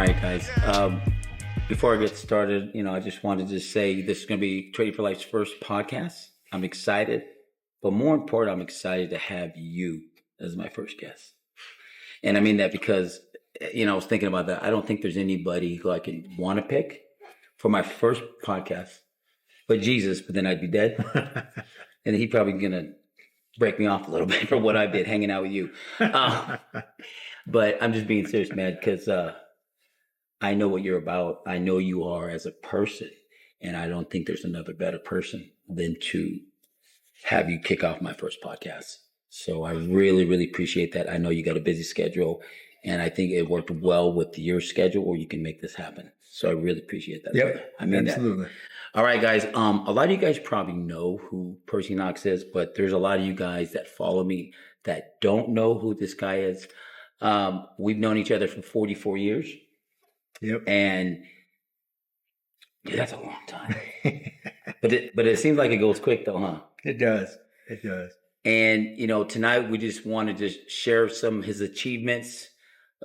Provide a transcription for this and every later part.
right, guys. Before I get started, I just wanted to say this is going to be Trading for Life's first podcast. I'm excited, but more important, I'm excited to have you as my first guest. And I mean that because, I was thinking about that. I don't think there's anybody who I could want to pick for my first podcast, but Jesus. But then I'd be dead, and he's probably gonna break me off a little bit for what I did hanging out with you. But I'm just being serious, man, because I know what you're about. I know you are as a person, and I don't think there's another better person than to have you kick off my first podcast. So I really, really appreciate that. I know you got a busy schedule, and I think it worked well with your schedule, or you can make this happen. So I really appreciate that. Yep, I mean absolutely. That. All right, guys. A lot of you guys probably know who Percy Knox is, but there's a lot of you guys that follow me that don't know who this guy is. We've known each other for 44 years. Yep. And that's a long time. but it seems like it goes quick though, huh? It does. It does. And tonight we just want to just share some of his achievements,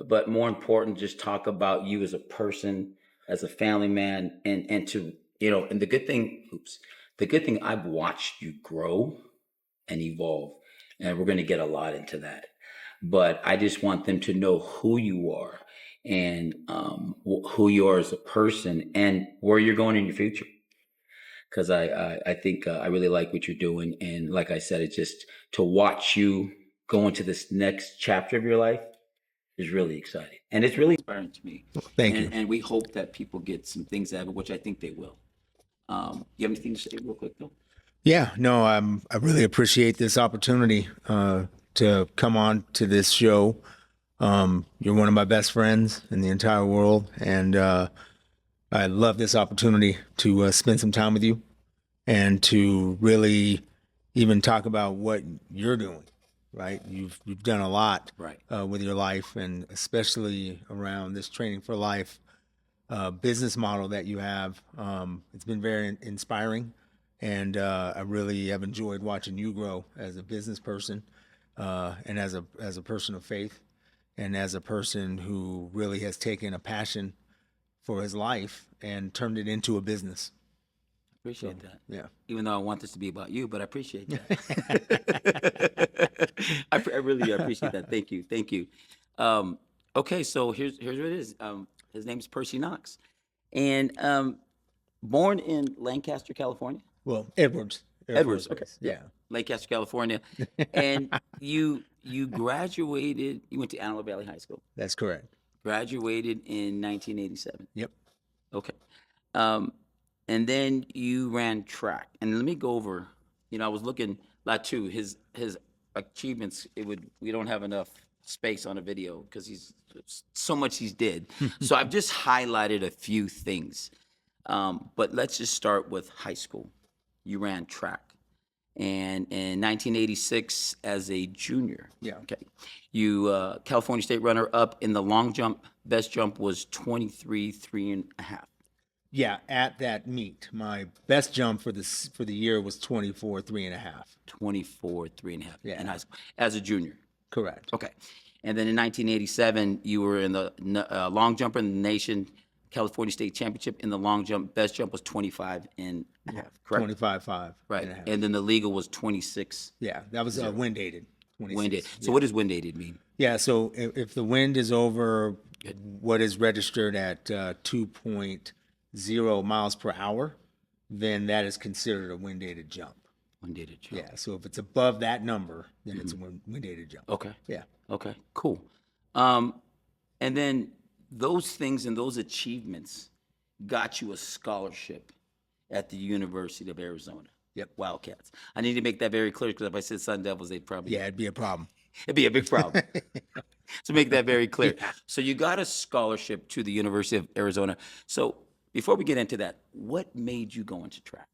but more important, just talk about you as a person, as a family man, and to and the good thing, I've watched you grow and evolve, and we're going to get a lot into that. But I just want them to know who you are and who you are as a person and where you're going in your future. Because I think I really like what you're doing. And like I said, it's just to watch you go into this next chapter of your life is really exciting. And it's really inspiring to me. Thank you. And we hope that people get some things out of it, which I think they will. You have anything to say real quick, though? Yeah, no, I really appreciate this opportunity to come on to this show. You're one of my best friends in the entire world, and I love this opportunity to spend some time with you and to really even talk about what you're doing. Right, you've done a lot right. With your life, and especially around this Training for Life business model that you have. It's been very inspiring, and I really have enjoyed watching you grow as a business person, and as a person of faith, and as a person who really has taken a passion for his life and turned it into a business. Appreciate that. Yeah. Even though I want this to be about you, but I appreciate that. I really appreciate that. Thank you. Thank you. Okay, so here's what it is. His name is Percy Knox, and born in Lancaster, California. Well, Edwards. Edwards. Okay. Yeah. Lancaster, California, and you graduated. You went to Antelope Valley High School. That's correct. Graduated in 1987. Yep. Okay. And then you ran track. And let me go over, I was looking like too, his achievements, we don't have enough space on a video because he's so much he's did. So I've just highlighted a few things. But let's just start with high school. You ran track. And in 1986 as a junior. Yeah. Okay. You California State runner up in the long jump. Best jump was 23.5. Yeah, at that meet, my best jump for the year was 24.3.5. 24.3.5. Yeah. In high school as a junior. Correct. Okay. And then in 1987, you were in the long jumper in the nation California State Championship in the long jump. Best jump was 25.5. Correct. 25.5. Right. And then the legal was 26. Yeah, that was wind aided. Wind aided. So what does wind aided mean? Yeah. So if the wind is over what is registered at 2.0 miles per hour, then that is considered a wind aided jump. Wind aided jump. Yeah. So if it's above that number, then it's a wind aided jump. Okay. Yeah. Okay. Cool. And then those things and those achievements got you a scholarship at the University of Arizona. Yep. Wildcats. I need to make that very clear because if I said Sun Devils, they'd probably... Yeah, it'd be a problem. It'd be a big problem. So make that very clear. Yeah. So you got a scholarship to the University of Arizona. So before we get into that, what made you go into track?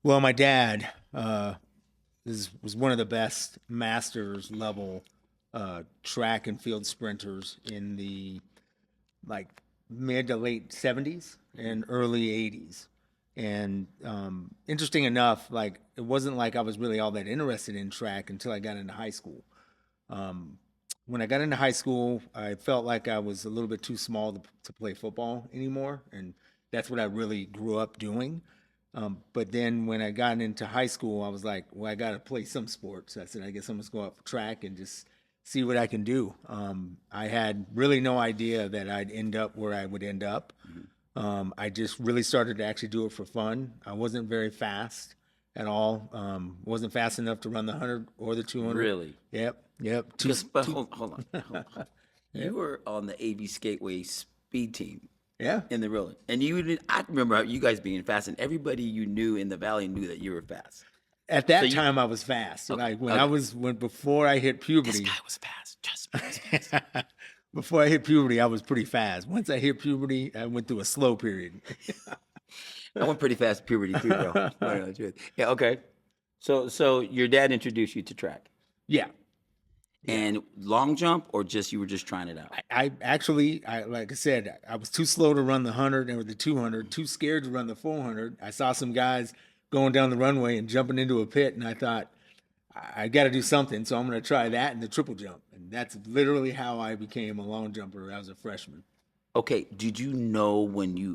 Well, my dad was one of the best masters level track and field sprinters in the mid to late 70s and early 80s. And interesting enough, it wasn't like I was really all that interested in track until I got into high school. when I got into high school, I felt like I was a little bit too small to play football anymore, and that's what I really grew up doing. But then when I got into high school, I was like, well, I got to play some sports. I said, I guess I'm just going to go out for track and just see what I can do. I had really no idea that I'd end up where I would end up. I just really started to actually do it for fun. I wasn't very fast at all. Wasn't fast enough to run the 100 or the 200. Really? Yep. But hold on. You were on the AV Skateway speed team Yeah. in the relay, and I remember you guys being fast, and everybody you knew in the valley knew that you were fast. At that So you- time, I was fast. Okay, Like when okay. before I hit This puberty, guy was fast. Just was fast. before I hit puberty, I was pretty fast. Once I hit puberty, I went through a slow period. I went pretty fast puberty too, bro. No, the truth. Yeah. Okay. So your dad introduced you to track Yeah. and long jump, or just you were just trying it out. I actually, like I said, I was too slow to run the 100 or the 200, too scared to run the 400. I saw some guys going down the runway and jumping into a pit, and I thought, I got to do something, so I'm going to try that and the triple jump. And that's literally how I became a long jumper as a freshman. Okay, did you know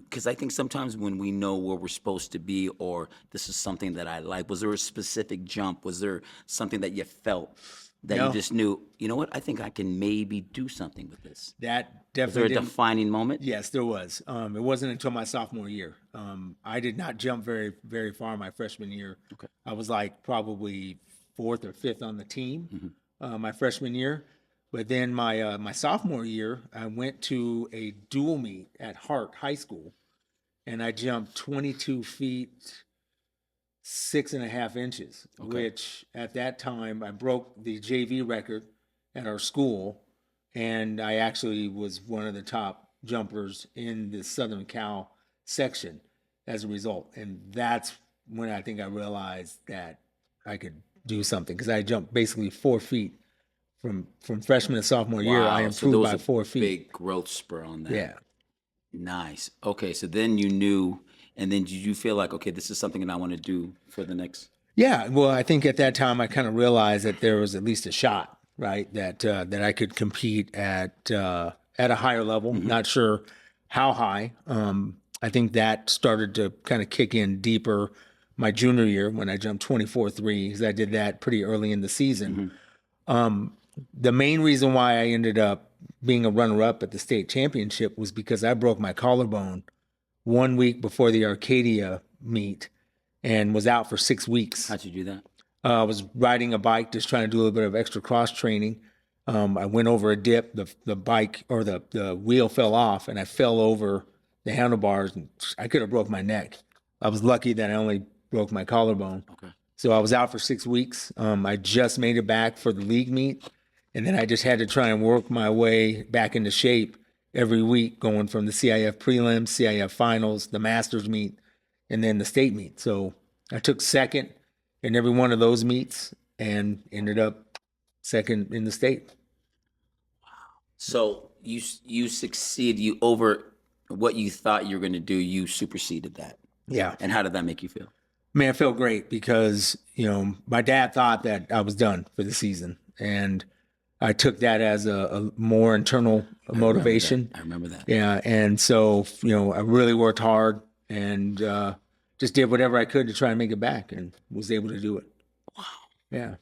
because I think sometimes when we know where we're supposed to be or this is something that I like, was there a specific jump? Was there something that you felt that you No. just knew, you know what, I think I can maybe do something with this? That Was there a definitely didn't. defining moment? Yes, there was. It wasn't until my sophomore year. I did not jump very far my freshman year. Okay. I was like probably fourth or fifth on the team Mm-hmm. my freshman year. But then my sophomore year, I went to a dual meet at Hart High School, and I jumped 22 feet 6.5 inches, Okay. which at that time I broke the JV record at our school, and I actually was one of the top jumpers in the Southern Cal section as a result. And that's when I think I realized that I could do something because I jumped basically 4 feet from freshman to sophomore year. I Wow, so there improved was by a 4 feet. big growth spur on that. Yeah. Nice. Okay, so then you knew, and then did you feel like, okay, this is something that I want to do for the next? Yeah, well, I think at that time I kind of realized that there was at least a shot, right? That I could compete at a higher level. Not sure how high. I think that started to kind of kick in deeper my junior year when I jumped 24.3 because I did that pretty early in the season. The main reason why I ended up being a runner-up at the state championship was because I broke my collarbone 1 week before the Arcadia meet and was out for 6 weeks. How'd you do that? I was riding a bike, just trying to do a little bit of extra cross training. I went over a dip. The bike or the wheel fell off, and I fell over the handlebars, and I could have broke my neck. I was lucky that I only broke my collarbone. Okay. So I was out for 6 weeks. I just made it back for the league meet, and then I just had to try and work my way back into shape every week, going from the CIF prelims, CIF finals, the Masters meet, and then the state meet. So I took second in every one of those meets and ended up second in the state. So you succeed. You over what you thought you were going to do. You superseded that. Yeah. And how did that make you feel? Man, I felt great because, my dad thought that I was done for the season. And I took that as a more internal motivation. I remember that. Yeah. And so, I really worked hard and just did whatever I could to try and make it back and was able to do it. Wow. Yeah.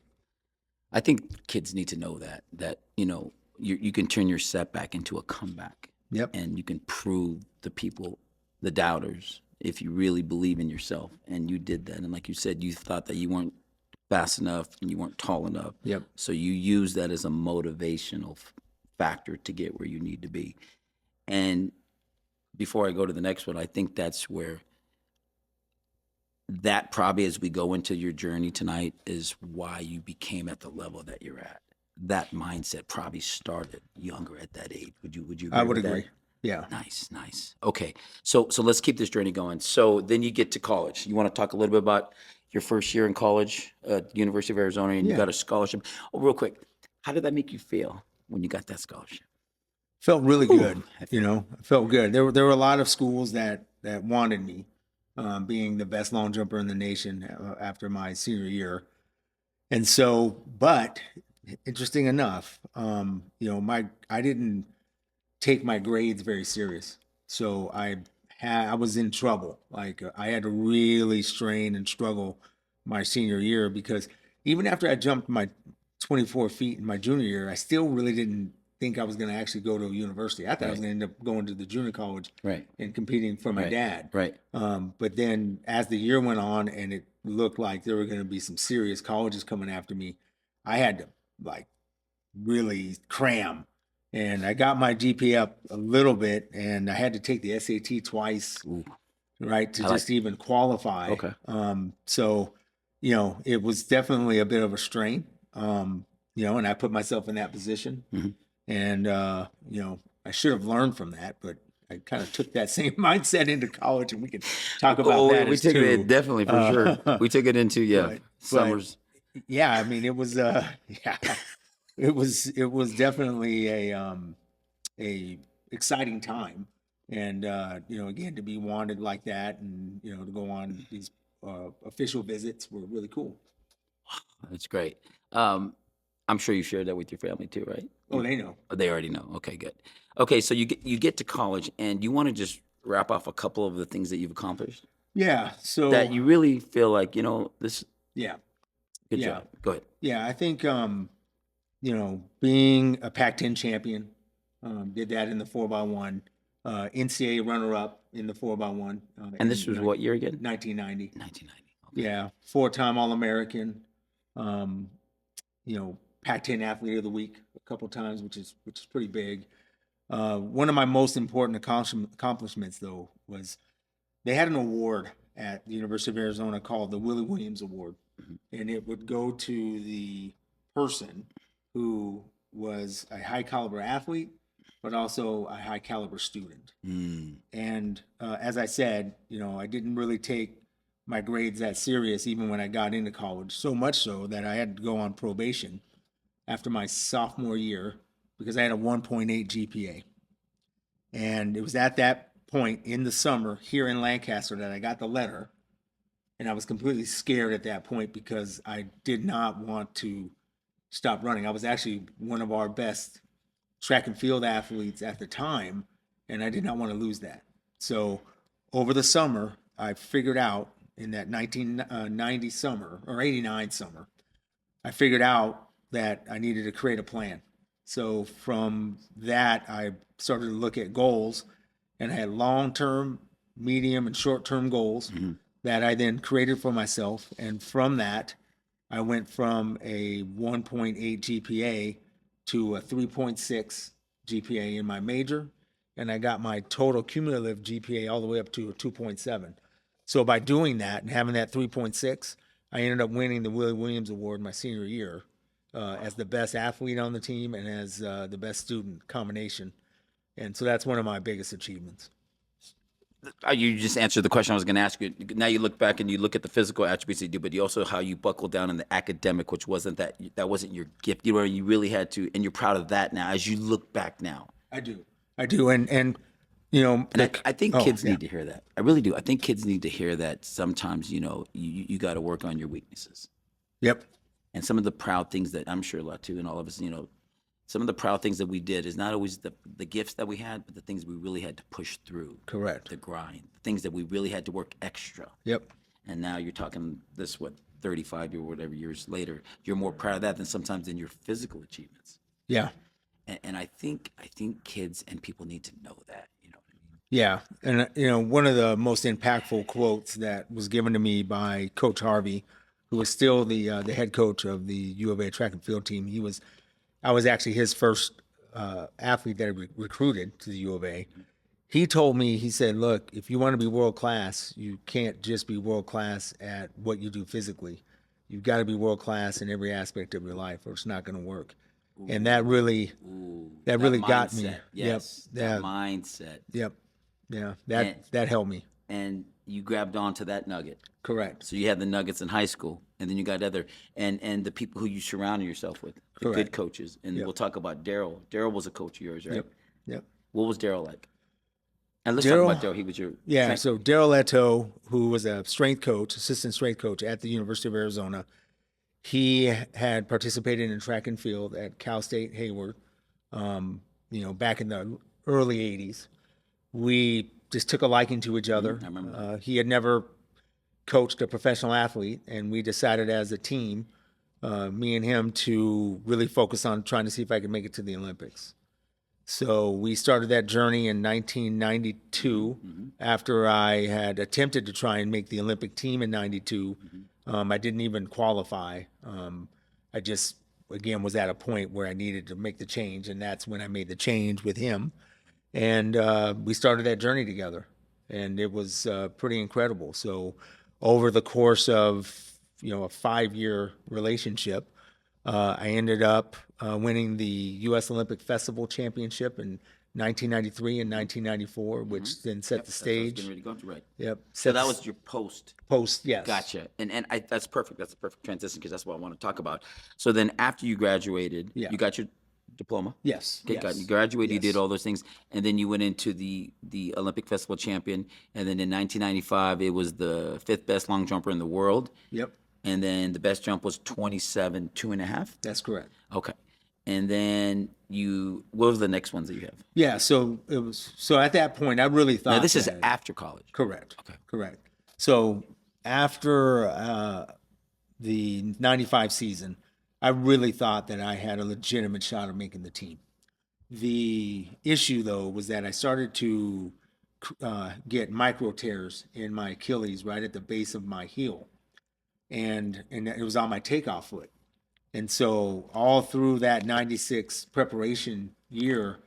I think kids need to know that you can turn your setback into a comeback. Yep. And you can prove the people, the doubters, if you really believe in yourself. And you did that. And like you said, you thought that you weren't fast enough and you weren't tall enough. Yep. So you use that as a motivational factor to get where you need to be. And before I go to the next one, I think that's where that probably, as we go into your journey tonight, is why you became at the level that you're at. That mindset probably started younger at that age. Would you agree I would with that? agree. Yeah. Nice. Okay. So let's keep this journey going. So then you get to college. You want to talk a little bit about your first year in college at University of Arizona, and you Yeah. got a scholarship. Oh, real quick, how did that make you feel when you got that scholarship? Felt really Ooh, good. It felt good. There were a lot of schools that wanted me, being the best long jumper in the nation after my senior year. And so, but interesting enough, I didn't take my grades very serious. So I was in trouble. Like I had to really strain and struggle my senior year because even after I jumped my 24 feet in my junior year, I still really didn't think I was going to actually go to a university. I thought I was Right. going to end up going to the junior college Right. and competing for my Right. dad. Right. But then as the year went on and it looked like there were going to be some serious colleges coming after me, I had to like really cram. And I got my GPA up a little bit, and I had to take the SAT twice, Ooh, right, to I like. just even qualify. Okay. So, it was definitely a bit of a strain, and I put myself in that position. Mhm. And, I should have learned from that, but I kind of took that same mindset into college, and we can talk about Oh, that we as took it too. definitely for sure. We took it into But summers. yeah, I mean, it was yeah, it was definitely a exciting time, and again, to be wanted like that, and to go on these official visits were really cool. That's great. Um, I'm sure you shared that with your family too, right? Oh, they know. Oh, they already know. Okay, good. Okay, so you get to college, and you want to just wrap off a couple of the things that you've accomplished Yeah. that So you really feel like this. yeah, Good yeah, job. Go ahead. yeah. I think being a Pac-10 champion, did that in the 4x1, NCAA runner-up in the 4x1 And this was what year again? 1990. 1990. Okay. Yeah, four-time All-American. Um, Pac-10 Athlete of the Week a couple times, which is pretty big. One of my most important accomplishments, though, was they had an award at the University of Arizona called the Willie Williams Award, Mhm. and it would go to the person who was a high caliber athlete, but also a high caliber student. Mm. And as I said, I didn't really take my grades that serious even when I got into college. So much so that I had to go on probation after my sophomore year because I had a 1.8 GPA. And it was at that point in the summer here in Lancaster that I got the letter. And I was completely scared at that point because I did not want to stop running. I was actually one of our best track and field athletes at the time, and I did not want to lose that. So over the summer, I figured out in that 1990 summer or 89 summer, I figured out that I needed to create a plan. So from that, I started to look at goals, and I had long term, medium, and short term goals Mhm. that I then created for myself. And from that, I went from a 1.8 GPA to a 3.6 GPA in my major, and I got my total cumulative GPA all the way up to a 2.7. So by doing that and having that 3.6, I ended up winning the Willie Williams Award my senior year as the best athlete on the team and as the best student combination. And so that's one of my biggest achievements. You just answered the question I was going to ask you. Now you look back and you look at the physical attributes you do, but you also how you buckled down in the academic, which wasn't your gift. You really had to, and you're proud of that now. As you look back now, I do, and and I think oh kids yeah, need to hear that. I really do. I think kids need to hear that. Sometimes you got to work on your weaknesses yep, and some of the proud things that I'm sure a lot too, and all of us, some of the proud things that we did is not always the gifts that we had, but the things we really had to push through, correct, the grind, the things that we really had to work extra. yep, And now you're talking this, 35 or whatever years later, you're more proud of that than sometimes than your physical achievements. yeah. And I think kids and people need to know that, you know what I mean? Yeah, and one of the most impactful quotes that was given to me by Coach Harvey, who was still the head coach of the U of A track and field team. I was actually his first athlete that I recruited to the U of A. He told me, he said, "Look, if you want to be world class, you can't just be world class at what you do physically. You've got to be world class in every aspect of your life, or it's not going to work." And that really, Ooh, that really got me. mindset, yes, Yep. Yeah. that mindset. Yep. Yeah. And That helped me. and you grabbed onto that nugget. Correct. So you had the nuggets in high school, and then you got and the people who you surrounded yourself with, the good Correct. coaches. And Yep. we'll talk about Daryl. Daryl was a coach of yours, right? Yep. Yep. What was Daryl like? And let's talk about Daryl. Daryl. He was your Yeah. train- So Daryl Leto, who was a strength coach, assistant strength coach at the University of Arizona, He had participated in track and field at Cal State Hayward, back in the early 80s. We just took a liking to each other. I remember that. He had never coached a professional athlete, and we decided as a team, me and him, to really focus on trying to see if I could make it to the Olympics. So we started that journey in 1992 after I had attempted to try and make the Olympic team in 92. I didn't even qualify. I just, again, was at a point where I needed to make the change, and that's when I made the change with him. And we started that journey together, and it was pretty incredible. So over the course of, a 5-year relationship, I ended up winning the U.S. Olympic Festival Championship in 1993 and 1994, which then set the stage. Getting ready to go to, right. Yep. So that was your post. Yes. Gotcha. And that's perfect. That's a perfect transition because that's what I want to talk about. So then after you graduated, Yeah. you got your diploma. Yes. Okay, yes. You graduated, Yes. you did all those things, and then you went into the Olympic Festival champion, and then in 1995 it was the 5th best long jumper in the world. Yep. And then the best jump was 27.2.5. That's correct. Okay. And then what was the next ones that you have? Yeah. So at that point, I really thought Now this is that- after college. Correct. Okay. Correct. So after the 95 season, I really thought that I had a legitimate shot of making the team. The issue, though, was that I started to get micro tears in my Achilles right at the base of my heel. And it was on my takeoff foot. And so all through that 96 preparation year,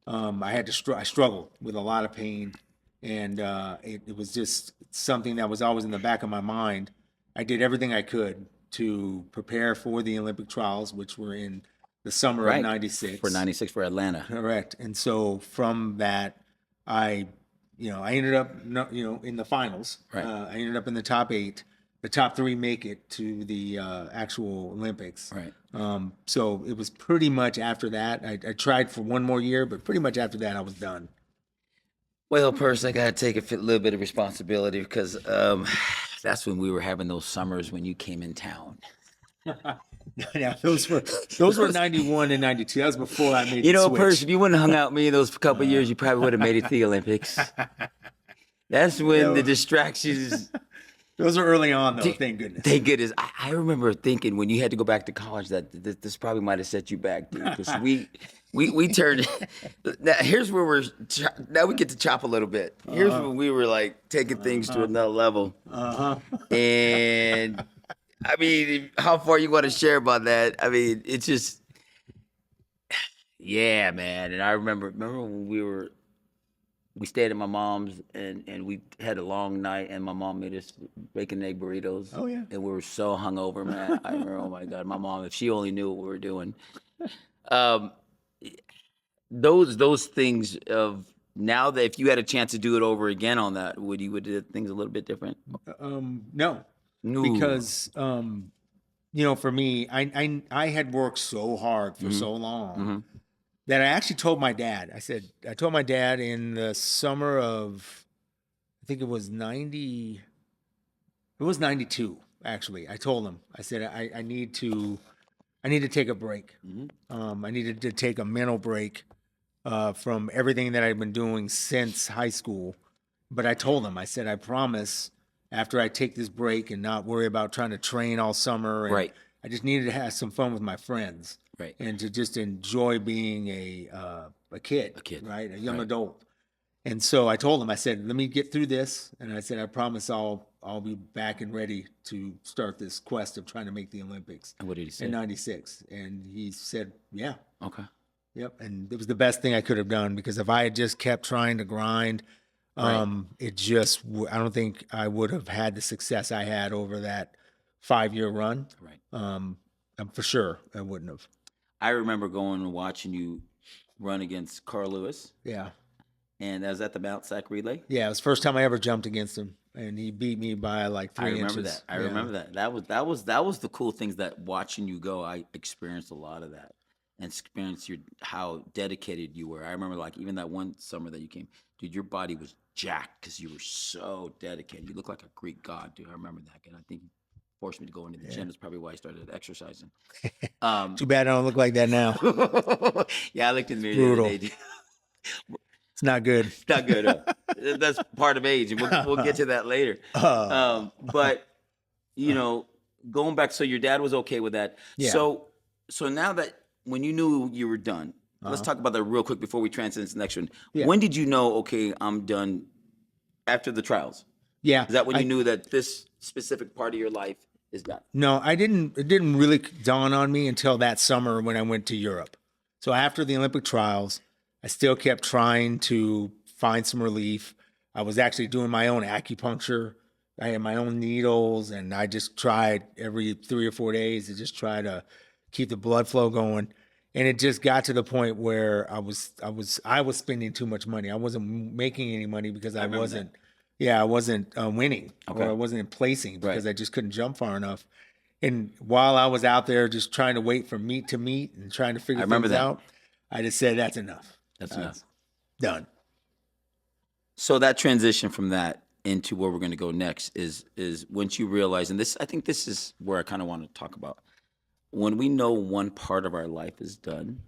I had to I struggled with a lot of pain. And it was just something that was always in the back of my mind. I did everything I could to prepare for the Olympic trials, which were in the summer of 96. For 96 for Atlanta. Correct. And so from that, I ended up, in the finals. Right. I ended up in the top 8. The top 3 make it to the actual Olympics. Right. So it was pretty much after that. I tried for one more year, but pretty much after that, I was done. Well, Percy, I got to take a little bit of responsibility because that's when we were having those summers when you came in town. Yeah, those were 91 and 92. That was before I made the switch. Percy, if you wouldn't have hung out with me in those couple of years, you probably would have made it to the Olympics. That's when the distractions. Those are early on, though. Thank goodness. Thank goodness. I remember thinking when you had to go back to college that this probably might have set you back, dude. Because we turned. Now here's where now we get to chop a little bit. Here's when we were like taking things to another level. And I mean, how far you want to share about that? I mean, it's just, yeah, man. And I remember when we stayed at my mom's and we had a long night and my mom made us bacon and egg burritos. Oh, yeah. And we were so hungover, man. I remember, oh my God, my mom, if she only knew what we were doing. Those things of now that if you had a chance to do it over again on that, would you do things a little bit different? No. Because, for me, I had worked so hard for so long that I actually told my dad. I told my dad in the summer of, I think it was 90. It was 92, actually. I told him. I said I need to take a break. I needed to take a mental break from everything that I've been doing since high school. But I told him. I said I promise. After I take this break and not worry about trying to train all summer, and Right. I just needed to have some fun with my friends, Right. and to just enjoy being a kid, right, a young Right. adult. And so I told him, I said, let me get through this, and I said, I promise I'll be back and ready to start this quest of trying to make the Olympics And what did he say? in '96. And he said, yeah, Okay. yep. And it was the best thing I could have done, because if I had just kept trying to grind, it just, I don't think I would have had the success I had over that 5-year run. Right. For sure, I wouldn't have. I remember going and watching you run against Carl Lewis, Yeah. and that was at the Mount Sac Relay. Yeah. It was the first time I ever jumped against him, and he beat me by like 3 I remember inches. that. I Yeah. remember that. That was the cool things that watching you go. I experienced a lot of that, and experienced how dedicated you were. I remember like even that one summer that you came, dude. Your body was jacked because you were so dedicated. You looked like a Greek god, dude. I remember that. And I think forced me to go into the gym. That's probably why I started exercising. Too bad I don't look like that now. Yeah, I looked in the mirror the Brutal. other day. It's not good. Not good. That's part of age, and we'll get to that later. But going back, so your dad was okay with that. Yeah. So now that when you knew you were done, let's talk about that real quick before we transition to the next one. Yeah. When did you know? Okay, I'm done. After the trials, Yeah. is that when you knew that this specific part of your life is done? No, I didn't. It didn't really dawn on me until that summer when I went to Europe. So after the Olympic trials, I still kept trying to find some relief. I was actually doing my own acupuncture. I had my own needles, and I just tried every 3 or 4 days to just try to keep the blood flow going. And it just got to the point where I was spending too much money. I wasn't making any money because I wasn't winning, Okay. or I wasn't placing because Right. I just couldn't jump far enough. And while I was out there just trying to wait for meet to meet and trying to figure remember things that. out, I just said, that's enough. That's enough. Done. So that transition from that into where we're going to go next is once you realize, and I think this is where I kind of want to talk about. When we know one part of our life is done,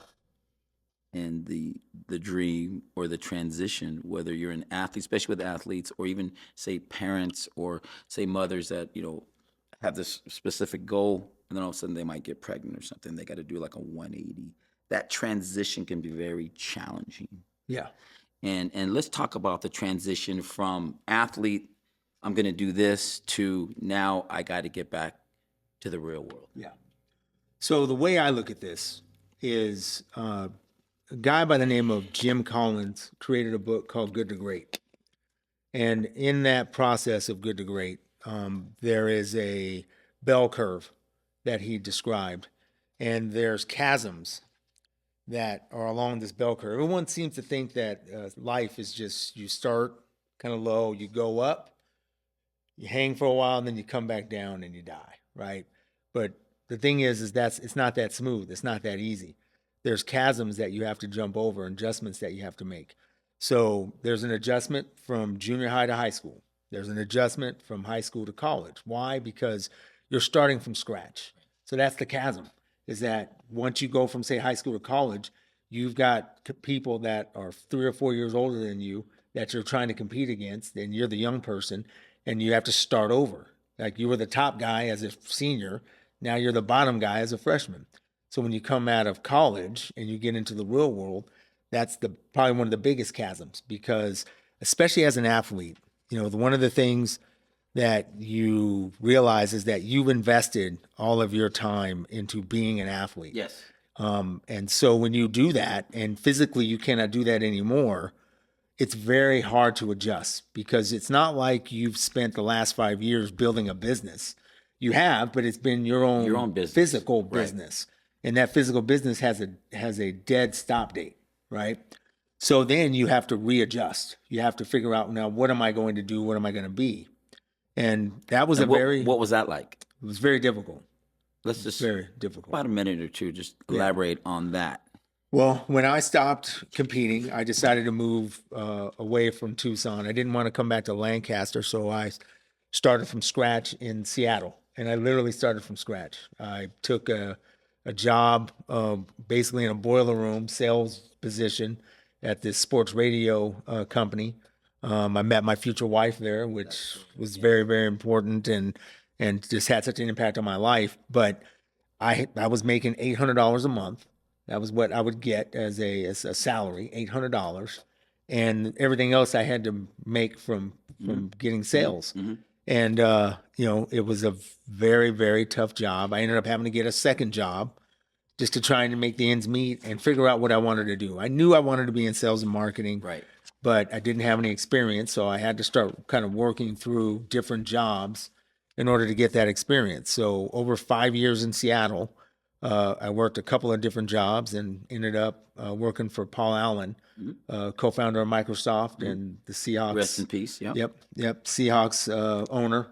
and the dream or the transition, whether you're an athlete, especially with athletes, or even say parents or say mothers that have this specific goal, and then all of a sudden they might get pregnant or something, they got to do like a 180. That transition can be very challenging. Yeah. And let's talk about the transition from athlete, I'm going to do this, to now I got to get back to the real world. Yeah. So the way I look at this is a guy by the name of Jim Collins created a book called Good to Great. And in that process of Good to Great, there is a bell curve that he described. And there's chasms that are along this bell curve. Everyone seems to think that life is just, you start kind of low, you go up, you hang for a while, and then you come back down and you die, right? But the thing is that it's not that smooth. It's not that easy. There's chasms that you have to jump over, adjustments that you have to make. So there's an adjustment from junior high to high school. There's an adjustment from high school to college. Why? Because you're starting from scratch. So that's the chasm, is that once you go from, say, high school to college, you've got people that are 3 or 4 years older than you that you're trying to compete against, and you're the young person, and you have to start over. Like, you were the top guy as a senior, now you're the bottom guy as a freshman. So when you come out of college and you get into the real world, that's probably one of the biggest chasms, because especially as an athlete, one of the things that you realize is that you've invested all of your time into being an athlete. Yes. And so when you do that, and physically you cannot do that anymore, it's very hard to adjust, because it's not like you've spent the last 5 years building a business. You have, but it's been your own business. physical Right. business. And that physical business has a dead stop date, right? So then you have to readjust. You have to figure out, now, what am I going to do? What am I going to be? And that was And what was that like? it was very difficult. Let's just Very difficult. about a minute or two, just elaborate on that. Well, when I stopped competing, I decided to move away from Tucson. I didn't want to come back to Lancaster, so I started from scratch in Seattle. And I literally started from scratch. I took a job basically in a boiler room sales position at this sports radio company. I met my future wife there, which was very, very important, and just had such an impact on my life. But I was making $800 a month. That was what I would get as a salary, $800, and everything else I had to make from getting sales. And it was a very, very tough job. I ended up having to get a second job just to try and make the ends meet and figure out what I wanted to do. I knew I wanted to be in sales and marketing, Right. but I didn't have any experience, so I had to start kind of working through different jobs in order to get that experience. So over 5 years in Seattle, I worked a couple of different jobs and ended up working for Paul Allen, co-founder of Microsoft and the Seahawks. Rest in peace. Yeah. Yep. Seahawks owner.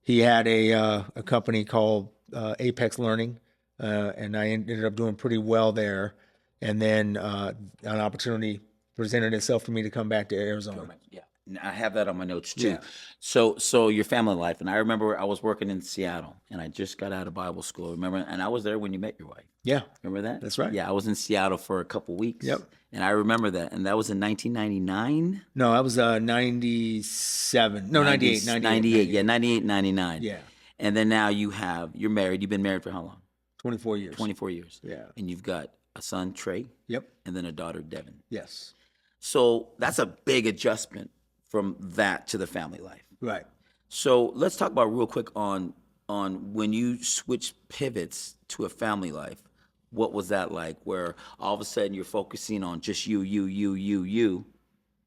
He had a company called Apex Learning, and I ended up doing pretty well there. And then an opportunity presented itself for me to come back to Arizona. Yeah. I have that on my notes too. Yeah. So your family life, and I remember I was working in Seattle, and I just got out of Bible school. Remember, and I was there when you met your wife. Yeah. Remember that? That's right. Yeah, I was in Seattle for a couple weeks, Yep. and I remember that, and that was in 1999. No, that was 97. No, 98, 98, yeah, 98, 99. Yeah. And then now you're married. You've been married for how long? 24 years. 24 years. Yeah. And you've got a son, Trey, Yep. and then a daughter, Devin. Yes. So that's a big adjustment from that to the family life. Right. So let's talk about real quick on when you switch pivots to a family life. What was that like? Where all of a sudden you're focusing on just you,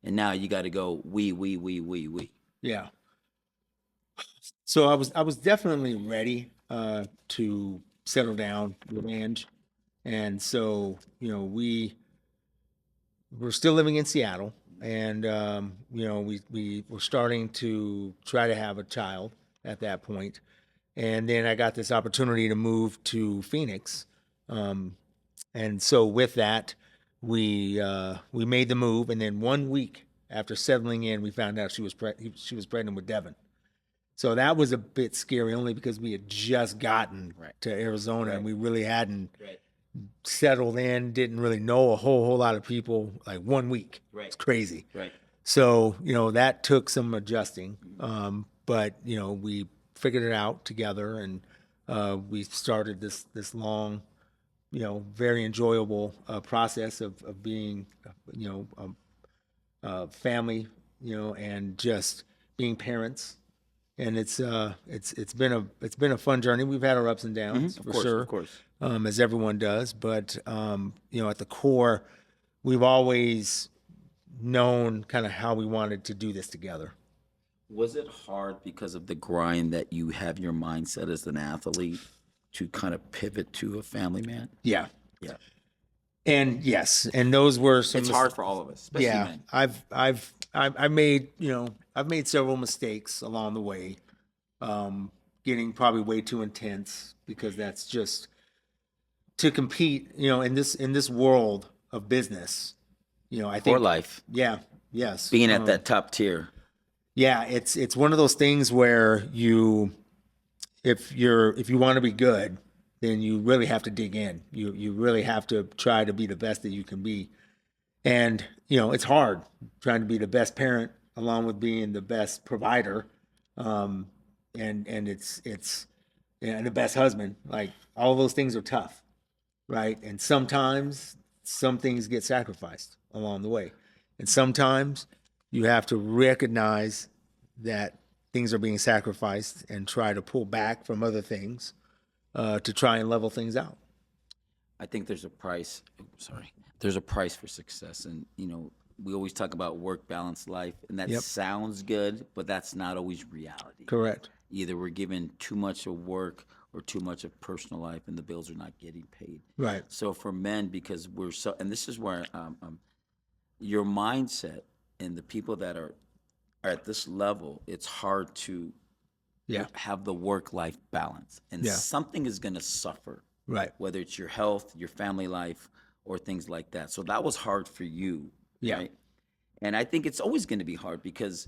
and now you got to go we. Yeah. So I was definitely ready to settle down with Ange. And so, you know, we're still living in Seattle, and you know, we were starting to try to have a child at that point. And then I got this opportunity to move to Phoenix. And so with that, we made the move, and then 1 week after settling in, we found out she was pregnant with Devin. So that was a bit scary, only because we had just gotten to Arizona, and we really hadn't settled in, didn't really know a whole lot of people. Like 1 week, it's crazy. Right. So you know that took some adjusting, but you know we figured it out together, and we started this long, you know, very enjoyable process of being, you know, family, you know, and just being parents. And it's been a fun journey. We've had our ups and downs, for sure, Of course. as everyone does. But you know, at the core, we've always known kind of how we wanted to do this together. Was it hard because of the grind that you have your mindset as an athlete to kind of pivot to a family man? Yeah. Yeah. And yes, and those were some. It's hard for all of us, especially Yeah, men. I've made, you know, I've made several mistakes along the way, getting probably way too intense, because that's just to compete, you know, in this world of business. You know, I think Or life. Yeah. Yes. Being at that top tier. Yeah, it's one of those things where if you want to be good, then you really have to dig in. You really have to try to be the best that you can be. And, you know, it's hard trying to be the best parent along with being the best provider. And it's and the best husband. Like, all those things are tough, right? And sometimes some things get sacrificed along the way. And sometimes you have to recognize that things are being sacrificed and try to pull back from other things to try and level things out. I think there's a price. Sorry. There's a price for success. And, you know, we always talk about work balance life, and that sounds good, but that's not always reality. Correct. Either we're given too much of work or too much of personal life, and the bills are not getting paid. Right. So for men, because we're so, and this is where your mindset and the people that are at this level, it's hard to have the work-life balance, and something is going to suffer. Right. Whether it's your health, your family life, or things like that. So that was hard for you. Yeah. Right? And I think it's always going to be hard because,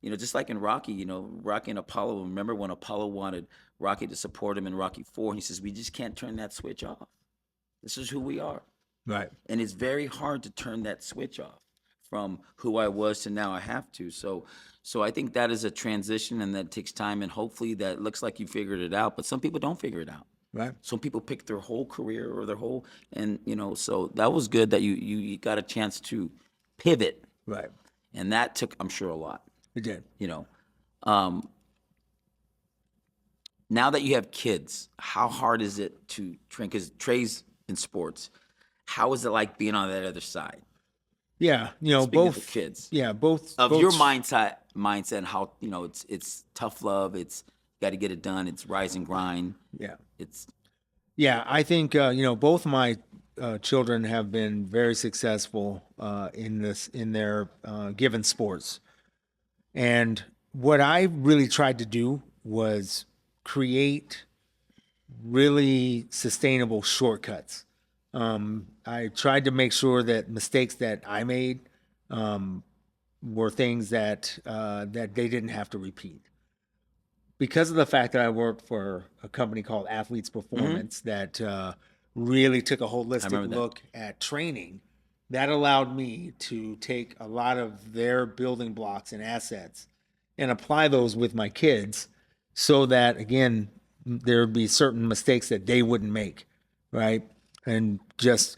you know, just like in Rocky, you know, Rocky and Apollo, remember when Apollo wanted Rocky to support him in Rocky 4, and he says, we just can't turn that switch off. This is who we are. Right. And it's very hard to turn that switch off from who I was to now I have to. So I think that is a transition, and that takes time, and hopefully that looks like you figured it out, but some people don't figure it out. Right. Some people pick their whole career or their whole, and, you know, so that was good that you got a chance to pivot. Right. And that took, I'm sure, a lot. It did. You know, now that you have kids, how hard is it to train? Because Trey's in sports. How is it like being on that other side? Yeah, you know, Speaking both of the kids. Yeah, both Of both, your mindset, and how, you know, it's tough love. It's got to get it done. It's rise and grind. Yeah. It's Yeah, I think you know, both my children have been very successful in their given sports, and what I really tried to do was create really sustainable shortcuts. I tried to make sure that mistakes that I made were things that that they didn't have to repeat. Because of the fact that I worked for a company called Athletes Performance that really took a holistic remember that. look at training, that allowed me to take a lot of their building blocks and assets and apply those with my kids so that, again, there would be certain mistakes that they wouldn't make, right? And just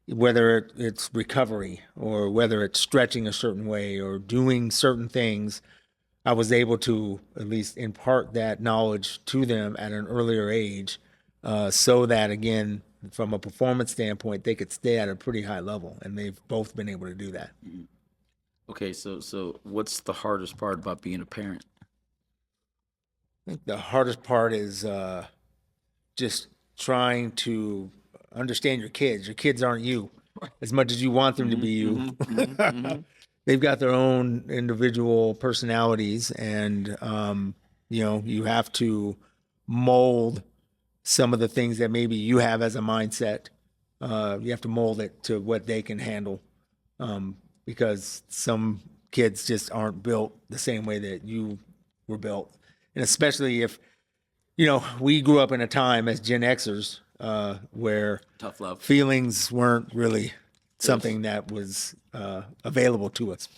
whether it's recovery or whether it's stretching a certain way or doing certain things, I was able to at least impart that knowledge to them at an earlier age, so that, again, from a performance standpoint, they could stay at a pretty high level, and they've both been able to do that. Okay, so what's the hardest part about being a parent? I think the hardest part is just trying to understand your kids. Your kids aren't you as much as you want them to be you. They've got their own individual personalities, and you have to mold some of the things that maybe you have as a mindset. You have to mold it to what they can handle, because some kids just aren't built the same way that you were built, and especially if we grew up in a time as Gen Xers where Tough love. feelings weren't really something that was available to us.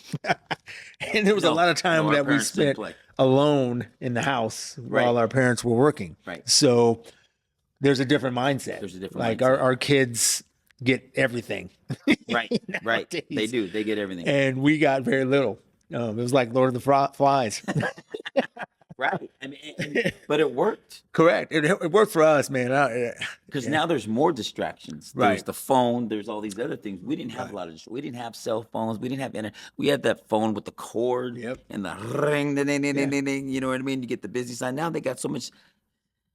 And there was a lot of time No, our that we parents didn't spent play. alone in the house while our parents were working. Right. So there's a different mindset. There's a different like mindset. Our kids get everything. Right, right. They nowadays. do. They get everything. And we got very little. It was like Lord of the Flies. Right. I mean, but it worked Correct. It worked for us, man. because now there's more distractions. There's Right. the phone. There's all these other things. We didn't have a lot of. We didn't have cell phones. We didn't have internet. We had that phone with the cord Yep. and the ring, ding, ding, ding, ding, ding, ding, you know what I mean? You get the busy sign. Now they got so much,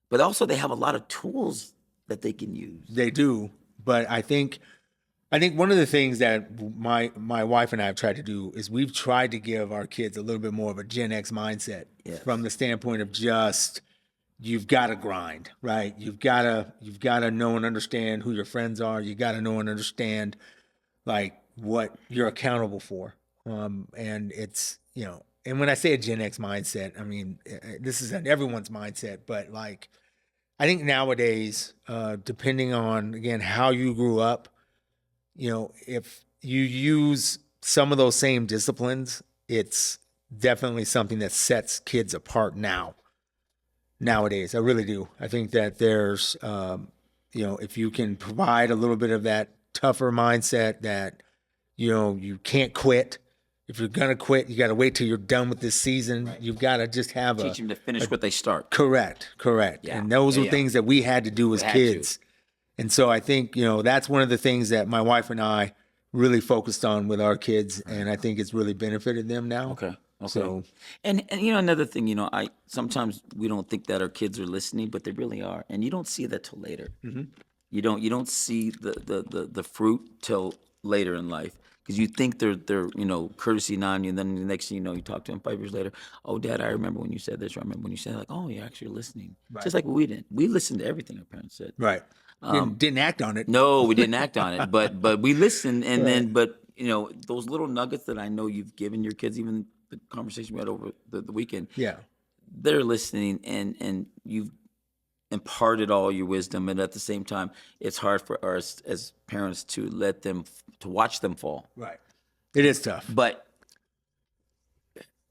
but also they have a lot of tools that they can use. They do, but I think one of the things that my wife and I have tried to do is we've tried to give our kids a little bit more of a Gen X mindset, Yes. from the standpoint of just you've got to grind, right? You've got to know and understand who your friends are. You got to know and understand like what you're accountable for. And it's and when I say a Gen X mindset, I mean this isn't everyone's mindset, but like I think nowadays, depending on again how you grew up, if you use some of those same disciplines, it's definitely something that sets kids apart nowadays. I really do. I think that there's, if you can provide a little bit of that tougher mindset that, you can't quit. If you're going to quit, you got to wait till you're done with this season. You've got to just have Teach them to finish what they start. Correct. Yeah. And those Yeah, were yeah. things that we had to do as had to. kids. And so I think, that's one of the things that my wife and I really focused on with our kids. And I think it's really benefited them now. Okay. So, And another thing, I sometimes we don't think that our kids are listening, but they really are, and you don't see that till later. You don't see the fruit till later in life because you think they're courtesy on you, and then the next thing you know, you talk to them 5 years later. Oh, Dad, I remember when you said this. Or I remember when you said like, oh, you're actually listening. Just like we didn't. We listened to everything our parents said. right. Didn't act on it. No, we didn't act on it, but we listened, and then those little nuggets that I know you've given your kids, even the conversation we had over the weekend, Yeah. they're listening, and you've imparted all your wisdom, and at the same time, it's hard for us as parents to watch them fall, Right. It is tough. but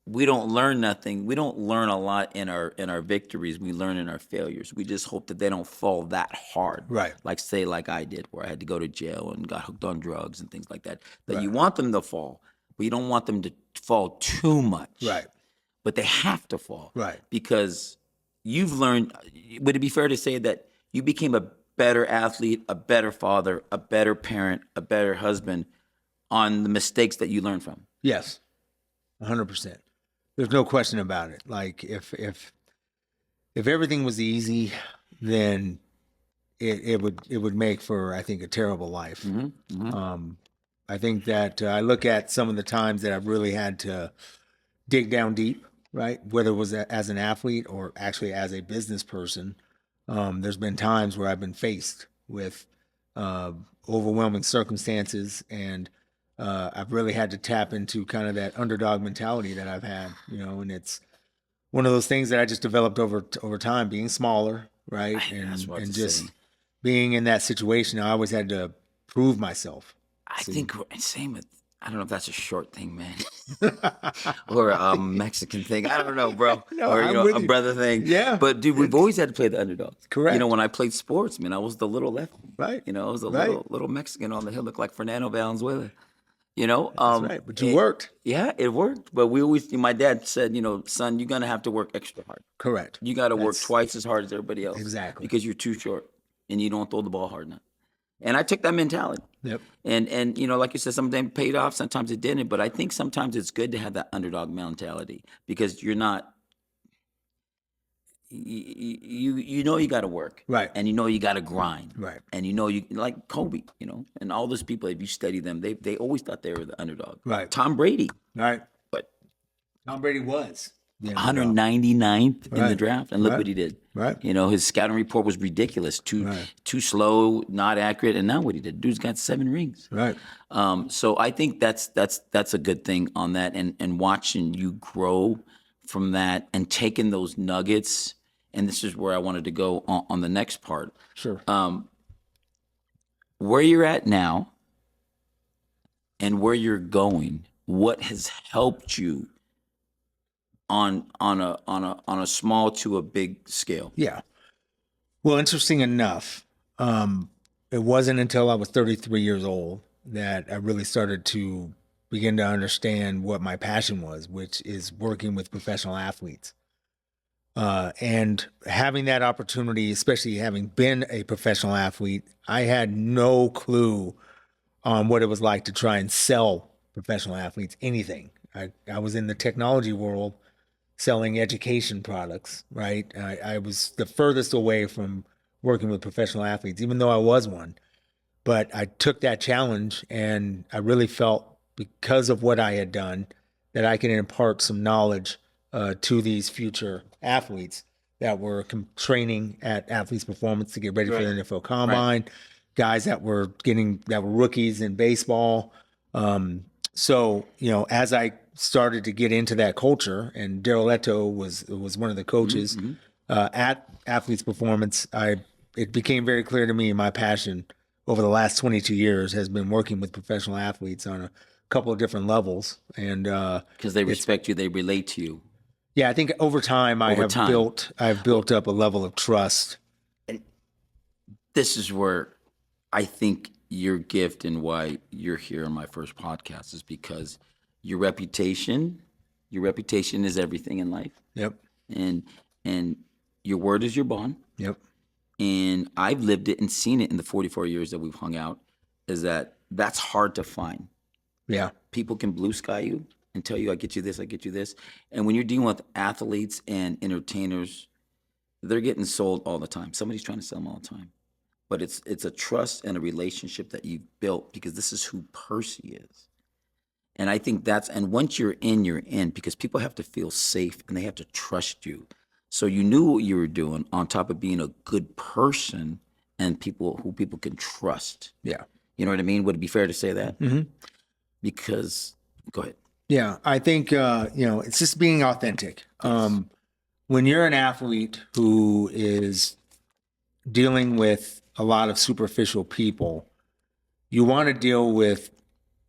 we don't learn nothing. We don't learn a lot in our victories. We learn in our failures. We just hope that they don't fall that hard. Right. Like I did, where I had to go to jail and got hooked on drugs and things like that. That you want them to fall, but you don't want them to fall too much. Right. But they have to fall. Right. Because you've learned. Would it be fair to say that you became a better athlete, a better father, a better parent, a better husband on the mistakes that you learned from? Yes. 100%. There's no question about it. Like if everything was easy, then it would make for, I think, a terrible life. I think that I look at some of the times that I've really had to dig down deep, right? Whether it was as an athlete or actually as a business person. There's been times where I've been faced with overwhelming circumstances and I've really had to tap into kind of that underdog mentality that I've had, and it's one of those things that I just developed over time, being smaller, right, That's and what and to say. just being in that situation. I always had to prove myself. I See, think same with. I don't know if that's a short thing, man, or a Mexican thing. I don't know, bro, no, or I'm with a you. brother thing. Yeah, But dude, we've it's always had to play the underdog. correct. When I played sports, man, I was the little lefty. Right, I was a right. little Mexican on the hill, looked like Fernando Valenzuela. That's right. But you worked. Yeah, it worked. But we always, my dad said, son, you're gonna have to work extra hard. Correct. You got to work That's twice as hard as everybody else exactly. because you're too short and you don't throw the ball hard enough. And I took that mentality. Yep. And like you said, sometimes it paid off, sometimes it didn't. But I think sometimes it's good to have that underdog mentality because you're not. You got to work, Right. and you got to grind, Right. and you like Kobe, and all those people. If you study them, they always thought they were the underdog. Right. Tom Brady, Right. but Tom Brady was the underdog. 199th in the Right. draft, and look Right. what he did. Right. His scouting report was ridiculous, too Right. too slow, not accurate, and now what he did, dude's got 7 rings. Right. So I think that's a good thing on that, and watching you grow from that and taking those nuggets. And this is where I wanted to go on the next part. Sure. Where you're at now and where you're going, what has helped you on a small to a big scale? Yeah. Well, interesting enough, it wasn't until I was 33 years old that I really started to begin to understand what my passion was, which is working with professional athletes. And having that opportunity, especially having been a professional athlete, I had no clue on what it was like to try and sell professional athletes anything. I was in the technology world selling education products, right? I was the furthest away from working with professional athletes, even though I was one. But I took that challenge and I really felt because of what I had done that I could impart some knowledge to these future athletes that were training at Athletes Performance to get ready for the NFL Combine, guys that were rookies in baseball. So, as I started to get into that culture, and Daryl Leto was one of the coaches at Athletes Performance, it became very clear to me my passion over the last 22 years has been working with professional athletes on a couple of different levels. And because they respect you, they relate to you. yeah, I think over time I've built up a level of trust. This is where I think your gift and why you're here on my first podcast is because your reputation is everything in life. Yep. And your word is your bond. Yep. And I've lived it and seen it in the 44 years that we've hung out, is that's hard to find. Yeah. People can blue sky you and tell you, I get you this, I get you this. And when you're dealing with athletes and entertainers, they're getting sold all the time. Somebody's trying to sell them all the time. But it's a trust and a relationship that you've built because this is who Percy is. And I think and once you're in because people have to feel safe and they have to trust you. So you knew what you were doing on top of being a good person and who people can trust. Yeah. You know what I mean? Would it be fair to say that? Mm-hmm. Because, go ahead. Yeah, I think it's just being authentic. Yes. When you're an athlete who is dealing with a lot of superficial people, you want to deal with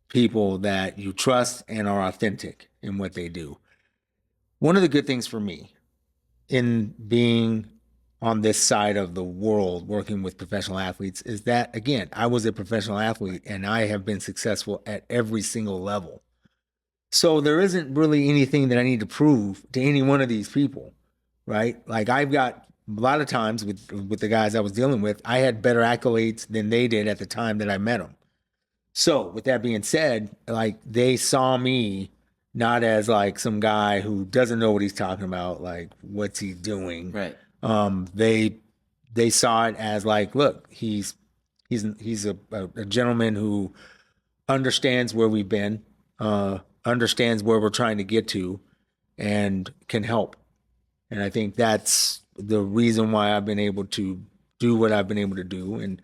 people that you trust and are authentic in what they do. One of the good things for me in being on this side of the world working with professional athletes is that, again, I was a professional athlete and I have been successful at every single level. So there isn't really anything that I need to prove to any one of these people, right? Like I've got a lot of times with the guys I was dealing with, I had better accolades than they did at the time that I met them. So with that being said, like they saw me not as like some guy who doesn't know what he's talking about, like what's he doing? Right. They saw it as like, look, he's a gentleman who understands where we've been, understands where we're trying to get to, and can help. And I think that's the reason why I've been able to do what I've been able to do, and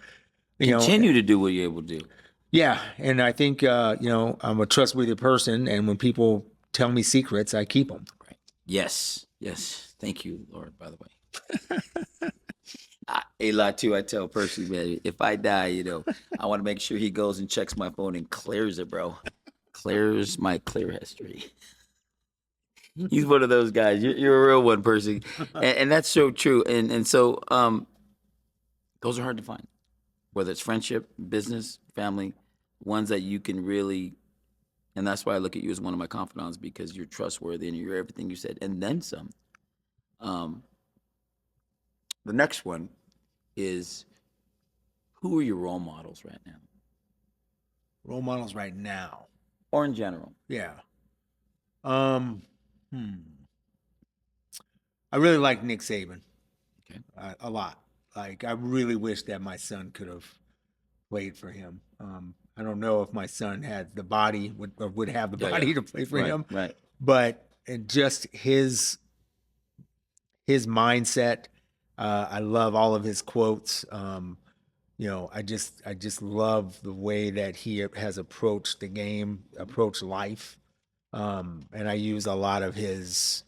Continue to do what you're able to do. Yeah, and I think I'm a trustworthy person, and when people tell me secrets, I keep them. Right. Yes. Yes. Thank you, Lord, by the way. A lot too. I tell Percy, man, if I die, I want to make sure he goes and checks my phone and clears it, bro. Clears my clear history. He's one of those guys. You're a real one, Percy, and that's so true. And so those are hard to find, whether it's friendship, business, family, ones that you can really. And that's why I look at you as one of my confidants because you're trustworthy and you're everything you said, and then some. Um, the next one is who are your role models right now, Role models right now. or in general? Yeah. Um. Hmm. I really like Nick Saban. Okay. A lot. Like I really wish that my son could have played for him. I don't know if my son had the body would have the Yeah, body yeah. to play for Right, him, right. but and just his mindset. I love all of his quotes. I just love the way that he has approached the game, approached life, and I use a lot of his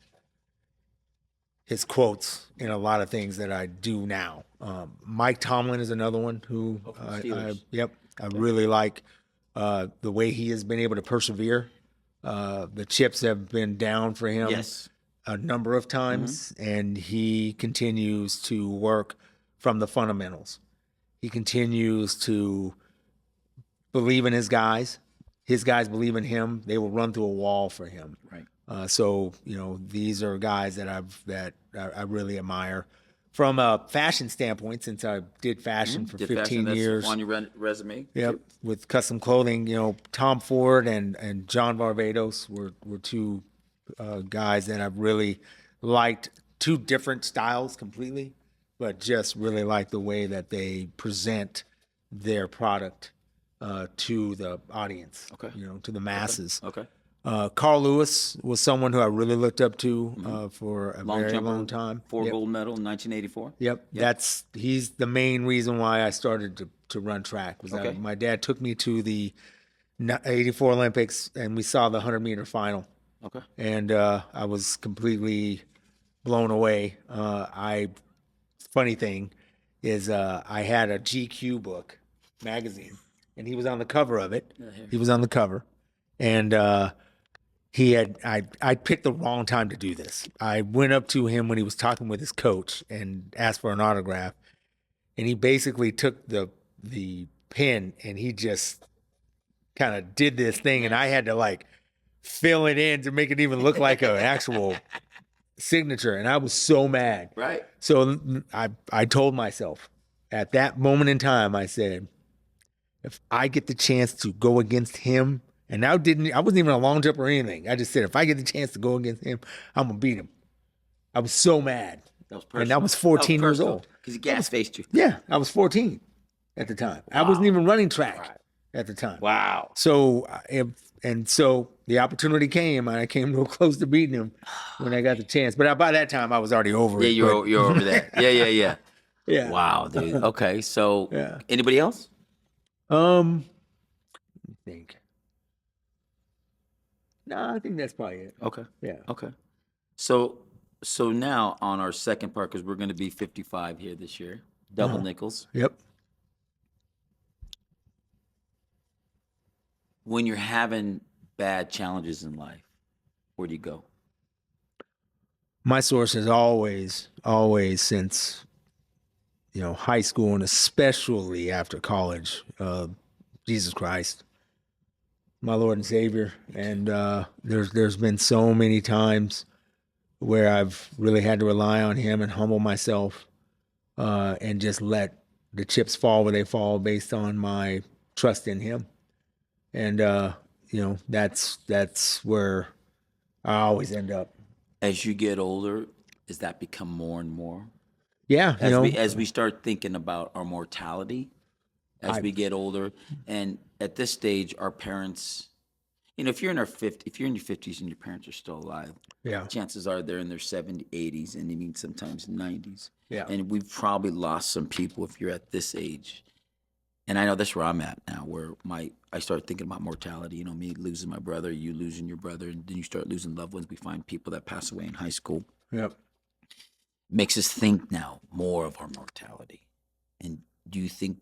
quotes in a lot of things that I do now. Mike Tomlin is another one who, Oh, from the Steelers. I really like the way he has been able to persevere. The chips have been down for him Yes. a number of times, and he continues to work from the fundamentals. He continues to believe in his guys. His guys believe in him. They will run through a wall for him. Right. So these are guys that I really admire from a fashion standpoint. Since I did fashion for Did 15 fashion, that's years, on your resume? yep, too? with custom clothing. Tom Ford and John Varvatos were two guys that I've really liked. Two different styles completely, but just really like the way that they present their product to the audience. Okay. To the masses. Okay. Carl Lewis was someone who I really looked up to for a Long very jumper, long time. Four Yep. gold medal in 1984. Yep. He's the main reason why I started to run track. Okay. My dad took me to the '84 Olympics and we saw the 100-meter final, Okay. and I was completely blown away. Funny thing is I had a GQ book magazine, and he was on the cover of it. He was on the cover, and I picked the wrong time to do this. I went up to him when he was talking with his coach and asked for an autograph, and he basically took the pen and he just kind of did this thing, and I had to like fill it in to make it even look like an actual signature, and I was so mad. Right. So I told myself at that moment in time, I said, if I get the chance to go against him, and I wasn't even a long jump or anything. I just said, if I get the chance to go against him, I'm gonna beat him. I was so mad. That was personal. And I was 14 years old. Because he gas faced you. Yeah, I was 14 at the time. I wasn't even running track at the time. Wow. So so the opportunity came, and I came real close to beating him when I got the chance. But by that time, I was already over Yeah, it. you're over there. Yeah. Yeah. Wow, dude. Okay, so Yeah. anybody else? Let me think. No, I think that's probably it. Okay. Yeah. Okay. So now on our second part, because we're going to be 55 here this year, double nickels. Yep. When you're having bad challenges in life, where do you go? My source is always since high school, and especially after college, Jesus Christ, my Lord and Savior. And there's been so many times where I've really had to rely on Him and humble myself, and just let the chips fall where they fall based on my trust in Him. And that's where I always end up. As you get older, does that become more and more? Yeah, As we start thinking about our mortality, as we get older, and at this stage, our parents, if you're in your 50s and your parents are still alive, yeah, chances are they're in their 70s, 80s, and even sometimes 90s. Yeah. And we've probably lost some people if you're at this age. And I know that's where I'm at now, where I start thinking about mortality. You know, me losing my brother, you losing your brother, and then you start losing loved ones. We find people that pass away in high school. Yep. Makes us think now more of our mortality. And do you think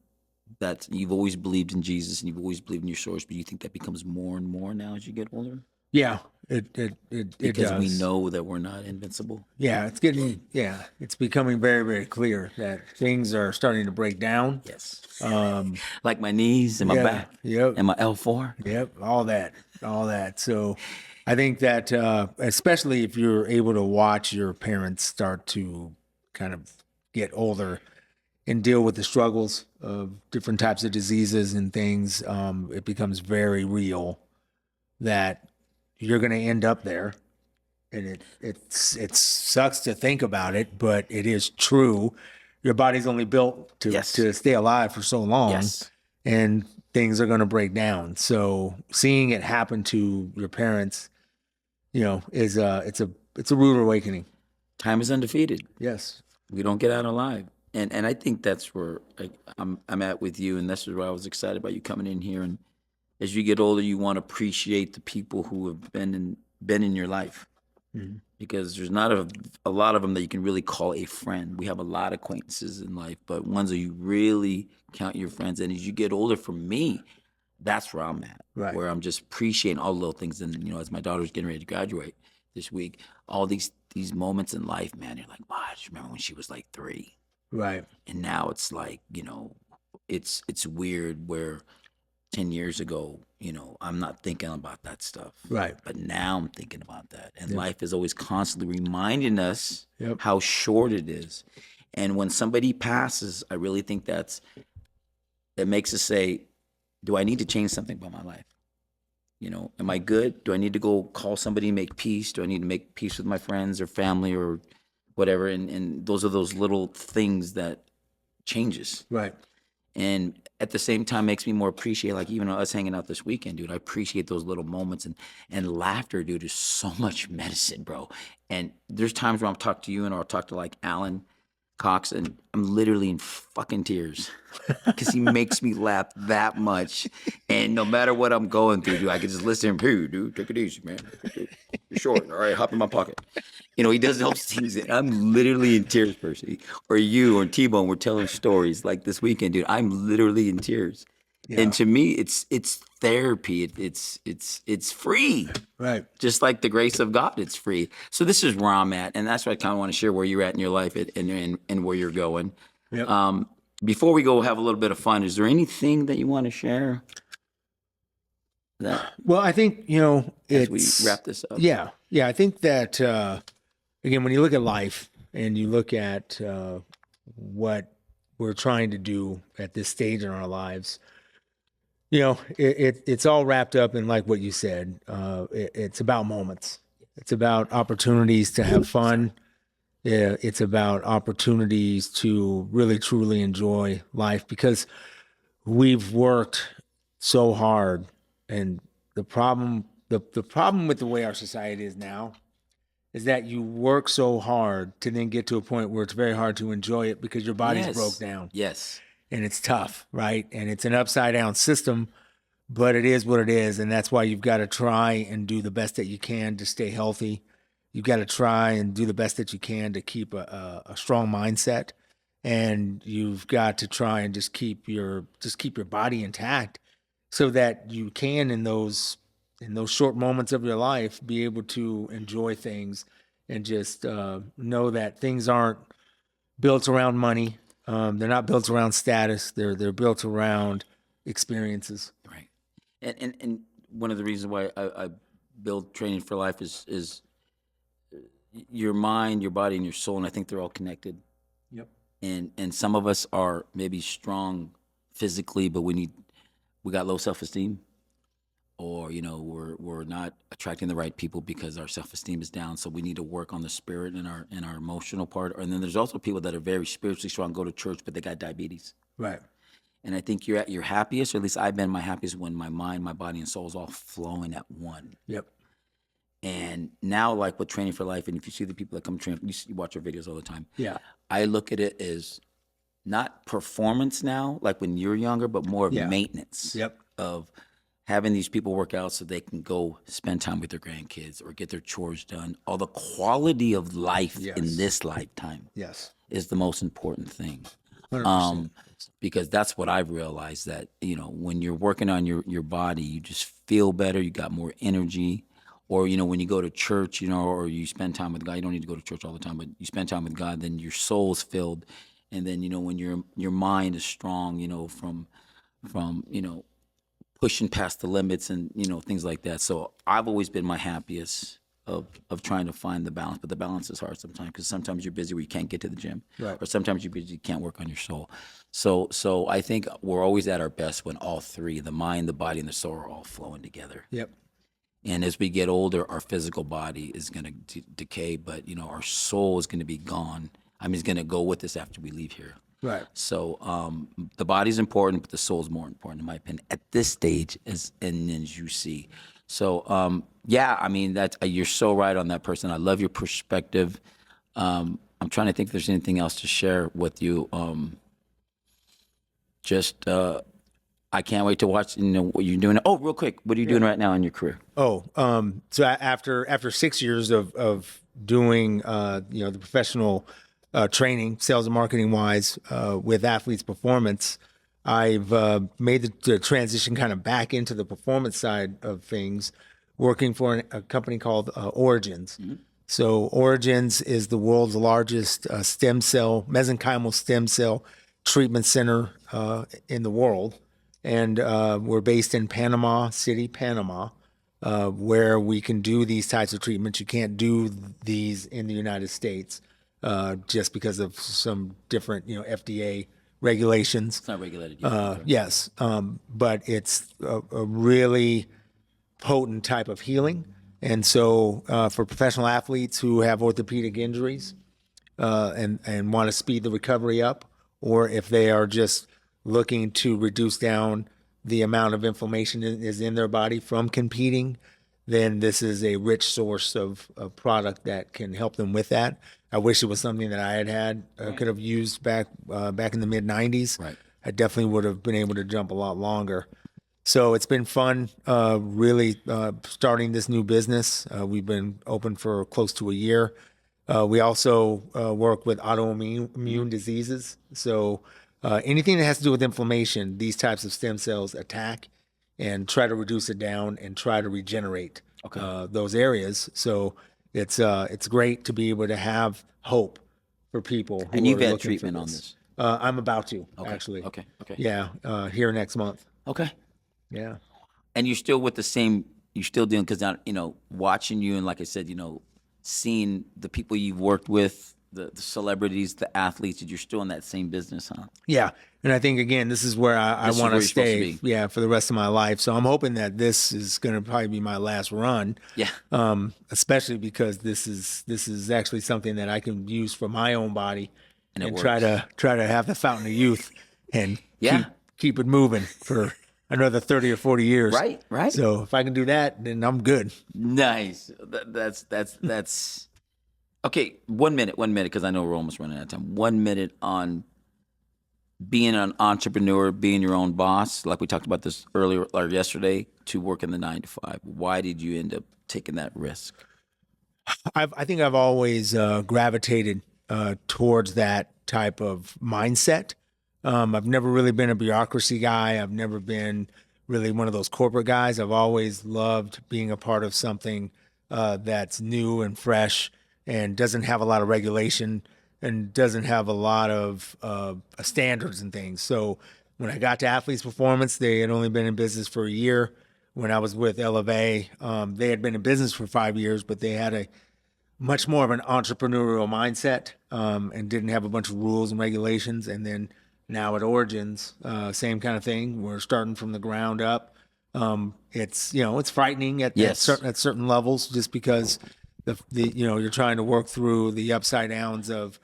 that you've always believed in Jesus and you've always believed in your source, but you think that becomes more and more now as you get older? Yeah, it Because we does. know that we're not invincible. Yeah, it's becoming very, very clear that things are starting to break down. Yes. Um, Like my knees and my yeah, back yep, and my L4. yep, all that. So I think that especially if you're able to watch your parents start to kind of get older and deal with the struggles of different types of diseases and things, it becomes very real that you're going to end up there. And it sucks to think about it, but it is true. Your body's only built Yes. to stay alive for so long, Yes. and things are going to break down. So seeing it happen to your parents, is it's a rude awakening. Time is undefeated. Yes. We don't get out alive. And I think that's where I'm at with you, and this is why I was excited about you coming in here. And as you get older, you want to appreciate the people who have been in your life, Mhm. because there's not a lot of them that you can really call a friend. We have a lot of acquaintances in life, but ones that you really count your friends. And as you get older, for me, that's where I'm at, Right. where I'm just appreciating all the little things. And as my daughter's getting ready to graduate this week, all these moments in life, man, you're like, wow, I just remember when she was like 3. Right. And now it's like, it's weird where 10 years ago, I'm not thinking about that stuff. Right. But now I'm thinking about that. And Yep. life is always constantly reminding us Yep. how short it is. And when somebody passes, I really think that makes us say, do I need to change something about my life? Am I good? Do I need to go call somebody and make peace? Do I need to make peace with my friends or family or whatever? And those are those little things that changes. Right. And at the same time makes me more appreciate, like even us hanging out this weekend, dude. I appreciate those little moments, and laughter, dude, is so much medicine, bro. And there's times where I'm talking to you and I'll talk to like Alan Cox, and I'm literally in fucking tears because he makes me laugh that much. And no matter what I'm going through, dude, I can just listen to him. Hey, dude, take it easy, man. You're short. All right, hop in my pocket. He does those things. And I'm literally in tears, Percy. Or you or T-Bone were telling stories like this weekend, dude. I'm literally in tears. Yeah. And to me, it's therapy. It's free. Right. Just like the grace of God, it's free. So this is where I'm at, and that's why I kind of want to share where you're at in your life and where you're going. Yep. Before we go have a little bit of fun, is there anything that you want to share? Well, I think As we wrap this up. Yeah, I think that again, when you look at life and you look at what we're trying to do at this stage in our lives, it's all wrapped up in, like what you said. It's about moments. It's about opportunities to have fun. Yeah, it's about opportunities to really truly enjoy life, because we've worked so hard, and the problem with the way our society is now is that you work so hard to then get to a point where it's very hard to enjoy it because your body's Yes. broke down. Yes. And it's tough, right? And it's an upside down system, but it is what it is. And that's why you've got to try and do the best that you can to stay healthy. You've got to try and do the best that you can to keep a strong mindset. And you've got to try and just keep your body intact, so that you can, in those short moments of your life, be able to enjoy things and just know that things aren't built around money. They're not built around status. They're built around experiences. Right. And one of the reasons why I build Training for Life is your mind, your body, and your soul, and I think they're all connected. Yep. And some of us are maybe strong physically, but we got low self-esteem, or we're not attracting the right people because our self-esteem is down. So we need to work on the spirit and our emotional part. And then there's also people that are very spiritually strong, go to church, but they got diabetes. Right. And I think you're at your happiest, or at least I've been my happiest, when my mind, my body, and soul is all flowing at one. Yep. And now, like with Training for Life, and if you see the people that come train, you watch our videos all the time. Yeah. I look at it as not performance now, like when you're younger, but more of Yeah. maintenance Yep. of having these people work out so they can go spend time with their grandkids or get their chores done. All the quality of life Yes. in this lifetime Yes. is the most important thing. 100%. Because that's what I've realized, that, when you're working on your body, you just feel better, you got more energy. Or, when you go to church, or you spend time with God, you don't need to go to church all the time, but you spend time with God, then your soul's filled. And then, when your mind is strong, from pushing past the limits and, things like that. So I've always been my happiest of trying to find the balance, but the balance is hard sometimes, because sometimes you're busy where you can't get to the gym, Right. or sometimes you're busy, you can't work on your soul. So I think we're always at our best when all three, the mind, the body, and the soul, are all flowing together. Yep. And as we get older, our physical body is going to decay, but our soul is going to be gone. I mean, it's going to go with us after we leave here. Right. So the body's important, but the soul's more important, in my opinion, at this stage, as you see. So yeah, I mean, you're so right on that person. I love your perspective. I'm trying to think if there's anything else to share with you. I can't wait to watch what you're doing. Oh, real quick, what are you doing right now in your career? Oh, so after 6 years of doing the professional training, sales and marketing wise, with Athletes Performance, I've made the transition kind of back into the performance side of things, working for a company called Origins. So Origins is the world's largest mesenchymal stem cell treatment center in the world. And we're based in Panama City, Panama, where we can do these types of treatments. You can't do these in the United States just because of some different, FDA regulations. It's not regulated yet. Yes, but it's a really potent type of healing. And so for professional athletes who have orthopedic injuries and want to speed the recovery up, or if they are just looking to reduce down the amount of inflammation that is in their body from competing, then this is a rich source of product that can help them with that. I wish it was something that I had could have used back in the mid 90s. Right. I definitely would have been able to jump a lot longer. So it's been fun, really starting this new business. We've been open for close to a year. We also work with autoimmune diseases. So anything that has to do with inflammation, these types of stem cells attack and try to reduce it down and try to regenerate those areas. So it's great to be able to have hope for people who And you've are had looking treatment for on this. this. I'm about to, actually. Okay. Yeah, here next month. Okay. Yeah. And you're still with the same, you're still doing, because now, watching you, and like I said, seeing the people you've worked with, the celebrities, the athletes, you're still in that same business, huh? Yeah. And I think, again, this is where I This is want where to you're supposed to stay, be. for the rest of my life. So I'm hoping that this is going to probably be my last run. Yeah. Especially because this is actually something that I can use for my own body And it try to have the fountain of youth and Yeah. keep it moving for another 30 or 40 years. Right. So if I can do that, then I'm good. Nice. That's okay. 1 minute, because I know we're almost running out of time. 1 minute on being an entrepreneur, being your own boss, like we talked about this earlier or yesterday, to working the 9 to 5. Why did you end up taking that risk? I think I've always gravitated towards that type of mindset. I've never really been a bureaucracy guy. I've never been really one of those corporate guys. I've always loved being a part of something that's new and fresh and doesn't have a lot of regulation and doesn't have a lot of standards and things. So when I got to Athletes Performance, they had only been in business for a year. When I was with Elevate, they had been in business for 5 years, but they had a much more of an entrepreneurial mindset and didn't have a bunch of rules and regulations. And then now at Origins, same kind of thing. We're starting from the ground up. It's frightening at certain levels, just because you're trying to work through the upside downs of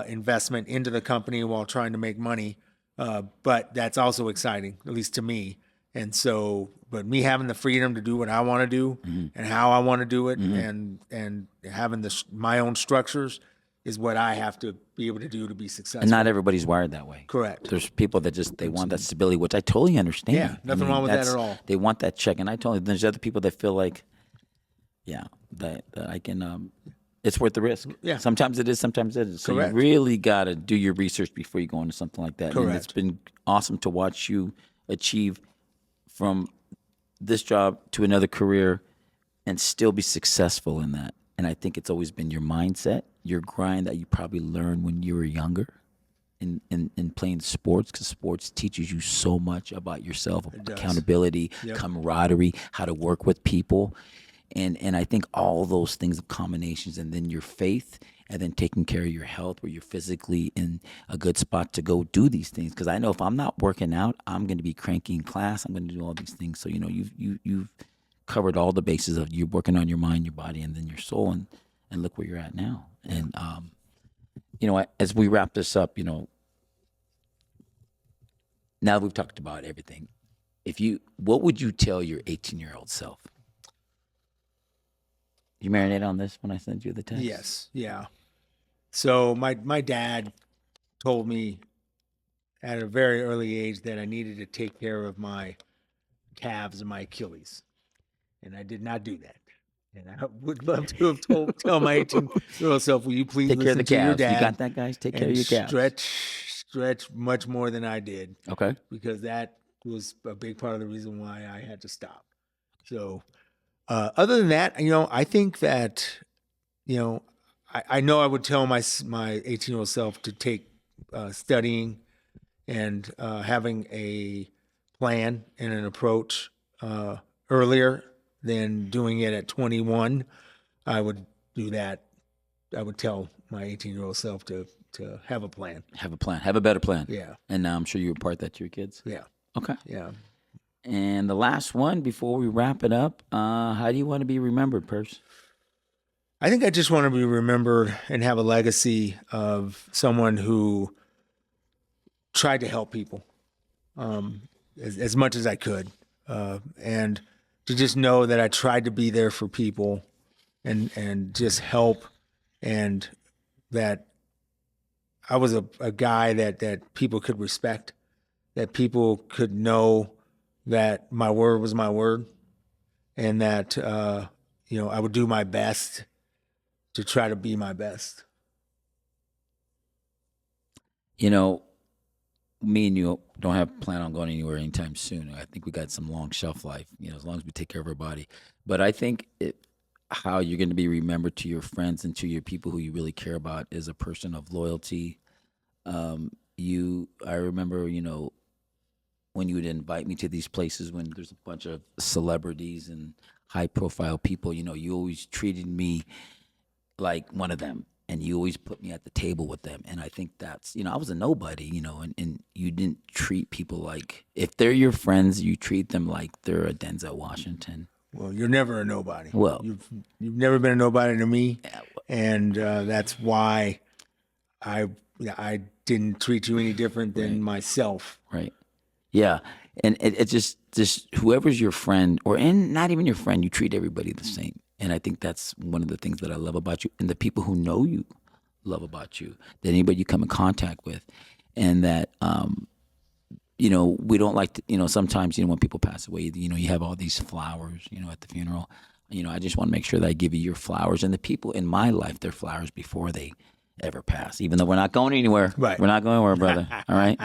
investment into the company while trying to make money. But that's also exciting, at least to me. And so, but me having the freedom to do what I want to do and how I want to do it, and having my own structures is what I have to be able to do to be successful. And not everybody's wired that way. Correct. There's people that just, they want that stability, which I totally understand. Yeah, nothing wrong with that at all. They want that check. And I totally, there's other people that feel like, yeah, that I can, it's worth the risk. Yeah. Sometimes it is, sometimes it isn't. So Correct. you really got to do your research before you go into something like that. And it's Correct. been awesome to watch you achieve from this job to another career and still be successful in that. And I think it's always been your mindset, your grind that you probably learned when you were younger in playing sports, because sports teaches you so much about yourself, accountability, camaraderie, how to work with people. And I think all those things of combinations, and then your faith, and then taking care of your health where you're physically in a good spot to go do these things. Because I know if I'm not working out, I'm going to be cranky in class. I'm going to do all these things. So, you know, you've covered all the bases of you working on your mind, your body, and then your soul, and look where you're at now. And, you know, as we wrap this up, you know, now that we've talked about everything, what would you tell your 18-year-old self? You marinate on this when I send you the text? Yes. Yeah. So my dad told me at a very early age that I needed to take care of my calves and my Achilles. And I did not do that. And I would love to have tell my 18-year-old self, will you please Take care of listen the to your calves. dad? You got that, guys? Take care of and your calves. stretch much more than I did, Okay. because that was a big part of the reason why I had to stop. So other than that, you know, I think that, you know, I know I would tell my 18-year-old self to take studying and having a plan and an approach earlier than doing it at 21. I would do that. I would tell my 18-year-old self to have a plan. Have a plan. Have a better plan. Yeah. And I'm sure you impart that to your kids. Yeah. Okay. Yeah. And the last one before we wrap it up, how do you want to be remembered, Purse? I think I just want to be remembered and have a legacy of someone who tried to help people as much as I could. And to just know that I tried to be there for people and just help, and that I was a guy that people could respect, that people could know that my word was my word, and that, you know, I would do my best to try to be my best. You know, me and you don't have plan on going anywhere anytime soon. I think we got some long shelf life, you know, as long as we take care of our body. But I think how you're going to be remembered to your friends and to your people who you really care about is a person of loyalty. I remember, you know, when you would invite me to these places when there's a bunch of celebrities and high profile people, you know, you always treated me like one of them, and you always put me at the table with them. And I think that's, you know, I was a nobody, you know, and you didn't treat people like, if they're your friends, you treat them like they're a Denzel Washington. Well, you're never a nobody. Well, you've never been a nobody to me, and that's why I didn't treat you any different than myself. Right. Yeah. And it just whoever's your friend, and not even your friend, you treat everybody the same. And I think that's one of the things that I love about you, and the people who know you love about you, that anybody you come in contact with. And that, you know, we don't like to, you know, sometimes, you know, when people pass away, you know, you have all these flowers, you know, at the funeral. You know, I just want to make sure that I give you your flowers, and the people in my life their flowers before they ever pass, even though we're not going anywhere. Right. We're not going anywhere, brother. All right.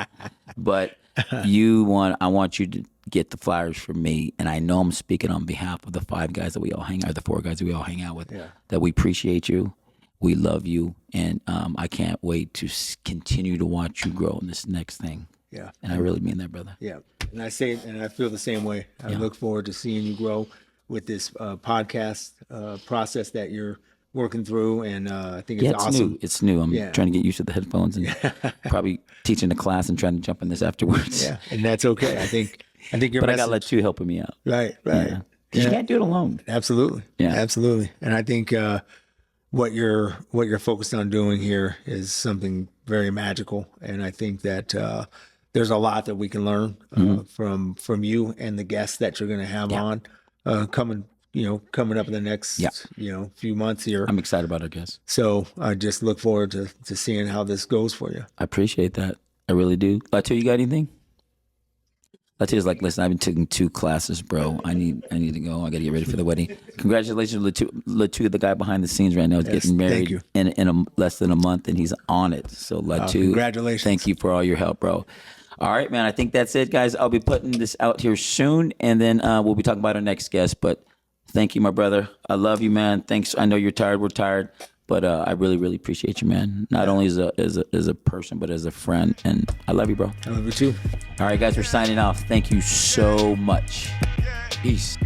But I want you to get the flowers from me. And I know I'm speaking on behalf of the 5 guys that we all hang out, the 4 guys that we all hang out with, that we appreciate you. We love you. And I can't wait to continue to watch you grow in this next thing. Yeah. And I really mean that, brother. Yeah. And I say it, and I feel the same way. I look forward to seeing you grow with this podcast process that you're working through. And I think it's awesome. New. It's new. I'm trying to get used to the headphones and probably teaching the class and trying to jump in this afterwards. Yeah. And that's okay. I think your But message, I got to let you helping me out. Right. Yeah. 'Cause you can't do it alone. Absolutely. Yeah. Absolutely. And I think what you're focused on doing here is something very magical. And I think that there's a lot that we can learn from you and the guests that you're going to have on coming coming up in the next, Yeah. few months here. I'm excited about it, guys. So I just look forward to seeing how this goes for you. I appreciate that. I really do. Latu, you got anything? Latu's like, listen, I've been taking 2 classes, bro. I need to go. I got to get ready for the wedding. Congratulations, Latu, the guy behind the scenes right now, is getting married in less than a month, and he's on it. So Latu, congratulations. Thank you for all your help, bro. All right, man. I think that's it, guys. I'll be putting this out here soon, and then we'll be talking about our next guest. But thank you, my brother. I love you, man. Thanks. I know you're tired. We're tired. But I really, really appreciate you, man. Not only as a person, but as a friend. And I love you, bro. I love you too. All right, guys, we're signing off. Thank you so much. Peace.